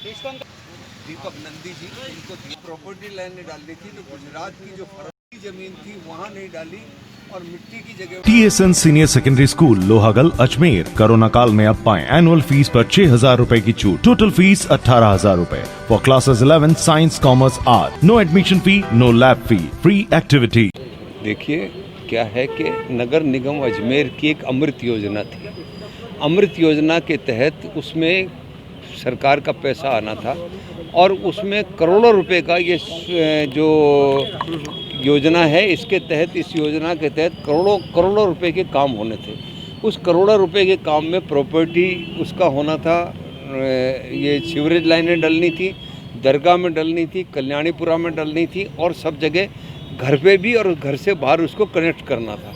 दीपक नंदी जी, इनको property line डालनी थी तो गुजरात की जो फर्जी जमीन थी वहाँ नहीं डाली और मिट्टी की जगह TSN senior secondary school Lohagal Ajmer. Corona काल में अब पाएं एनुअल फीस पर 6,000 रूपए की छूट। टोटल फीस 18,000 रूपए for classes 11 science commerce art. No admission fee, no lab fee, free activity. देखिए क्या है कि नगर निगम अजमेर की एक अमृत योजना थी। अमृत योजना के तहत उसमें सरकार का पैसा आना था और उसमें करोड़ों रुपए का ये जो योजना है, इसके तहत इस योजना के तहत करोड़ों रुपए के काम होने थे। उस करोड़ों रुपए के काम में प्रॉपर्टी उसका होना था। ये सीवरेज लाइनें डलनी थी, दरगाह में डलनी थी, कल्याणीपुरा में डलनी थी और सब जगह घर पे भी और घर से बाहर उसको कनेक्ट करना था।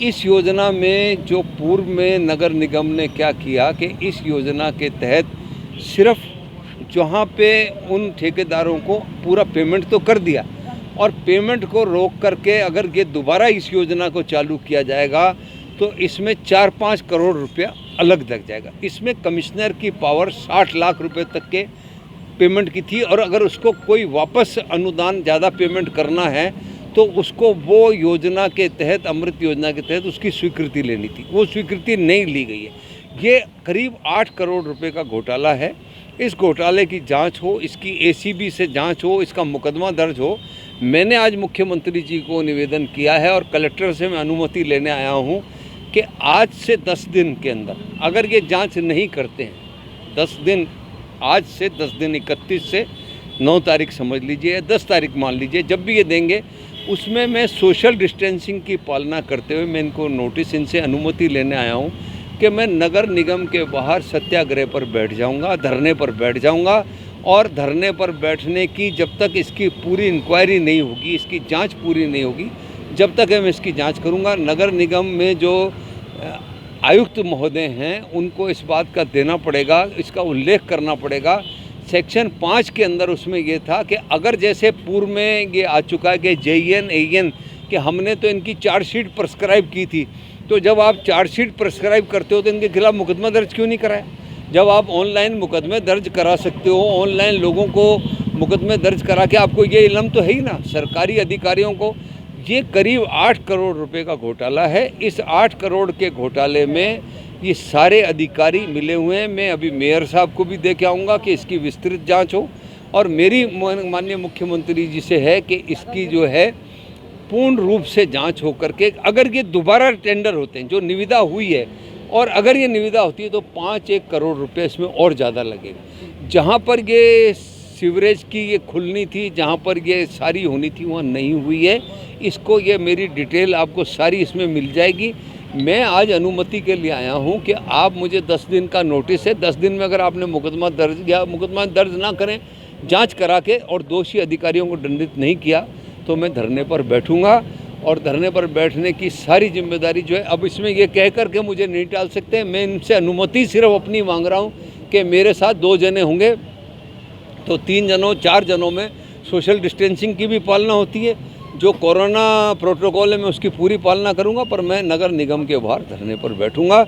इस योजना में जो पूर्व में नगर निगम ने क्या किया कि इस योजना के तहत सिर्फ जहाँ पे उन ठेकेदारों को पूरा पेमेंट तो कर दिया और पेमेंट को रोक करके अगर ये दोबारा इस योजना को चालू किया जाएगा तो इसमें 4-5 करोड़ रुपया अलग लग जाएगा। इसमें कमिश्नर की पावर 60 लाख रुपए तक के पेमेंट की थी और अगर उसको कोई वापस अनुदान ज़्यादा पेमेंट करना है तो उसको वो योजना के तहत, अमृत योजना के तहत उसकी स्वीकृति लेनी थी। वो स्वीकृति नहीं ली गई है। ये करीब 8 करोड़ रुपए का घोटाला है। इस घोटाले की जांच हो, इसकी ACB से जांच हो, इसका मुकदमा दर्ज हो। मैंने आज मुख्यमंत्री जी को निवेदन किया है और कलेक्टर से मैं अनुमति लेने आया हूँ कि आज से 10 दिन के अंदर अगर ये जांच नहीं करते हैं, 10 दिन, आज से 10 दिन, 31 से 9 तारीख समझ लीजिए, 10 तारीख मान लीजिए, जब भी ये देंगे उसमें मैं सोशल डिस्टेंसिंग की पालना करते हुए मैं इनको नोटिस, इनसे अनुमति लेने आया हूँ कि मैं नगर निगम के बाहर सत्याग्रह पर बैठ जाऊंगा, धरने पर बैठ जाऊंगा और धरने पर बैठने की जब तक इसकी पूरी इंक्वायरी नहीं होगी, इसकी जांच पूरी नहीं होगी, जब तक मैं इसकी जांच करूंगा। नगर निगम में जो आयुक्त महोदय हैं उनको इस बात का देना पड़ेगा, इसका उल्लेख करना पड़ेगा। सेक्शन 5 के अंदर उसमें ये था कि अगर जैसे पूर्व में ये आ चुका है कि JEN AEN कि हमने तो इनकी चार्जशीट प्रेस्क्राइब की थी, तो जब आप चार्जशीट प्रेस्क्राइब करते हो तो इनके खिलाफ मुकदमा दर्ज क्यों नहीं कराया? जब आप ऑनलाइन मुकदमे दर्ज करा सकते हो, ऑनलाइन लोगों को मुकदमे दर्ज करा के आपको ये इल्म तो है ही ना सरकारी अधिकारियों को। ये करीब 8 करोड़ रुपए का घोटाला है। इस 8 करोड़ के घोटाले में ये सारे अधिकारी मिले हुए हैं। मैं अभी मेयर साहब को भी दे के आऊँगा कि इसकी विस्तृत जाँच हो और मेरी माननीय मुख्यमंत्री जी से है कि इसकी जो है पूर्ण रूप से जांच हो करके अगर ये दोबारा टेंडर होते हैं, जो निविदा हुई है, और अगर ये निविदा होती है तो 5-1 करोड़ रुपए इसमें और ज़्यादा लगेगा। जहाँ पर ये सीवरेज की ये खुलनी थी, जहाँ पर ये सारी होनी थी, वहाँ नहीं हुई है। इसको ये मेरी डिटेल आपको सारी इसमें मिल जाएगी। मैं आज अनुमति के लिए आया हूँ कि आप मुझे 10 दिन का नोटिस है, 10 दिन में अगर आपने मुकदमा दर्ज ना करें, जाँच करा के और दोषी अधिकारियों को दंडित नहीं किया तो मैं धरने पर बैठूंगा और धरने पर बैठने की सारी जिम्मेदारी जो है, अब इसमें ये कह कर के मुझे नहीं टाल सकते। मैं इनसे अनुमति सिर्फ अपनी मांग रहा हूँ कि मेरे साथ 2 जने होंगे तो 3 जनों 4 जनों में सोशल डिस्टेंसिंग की भी पालना होती है। जो कोरोना प्रोटोकॉल है मैं उसकी पूरी पालना करूँगा, पर मैं नगर निगम के बाहर धरने पर बैठूँगा।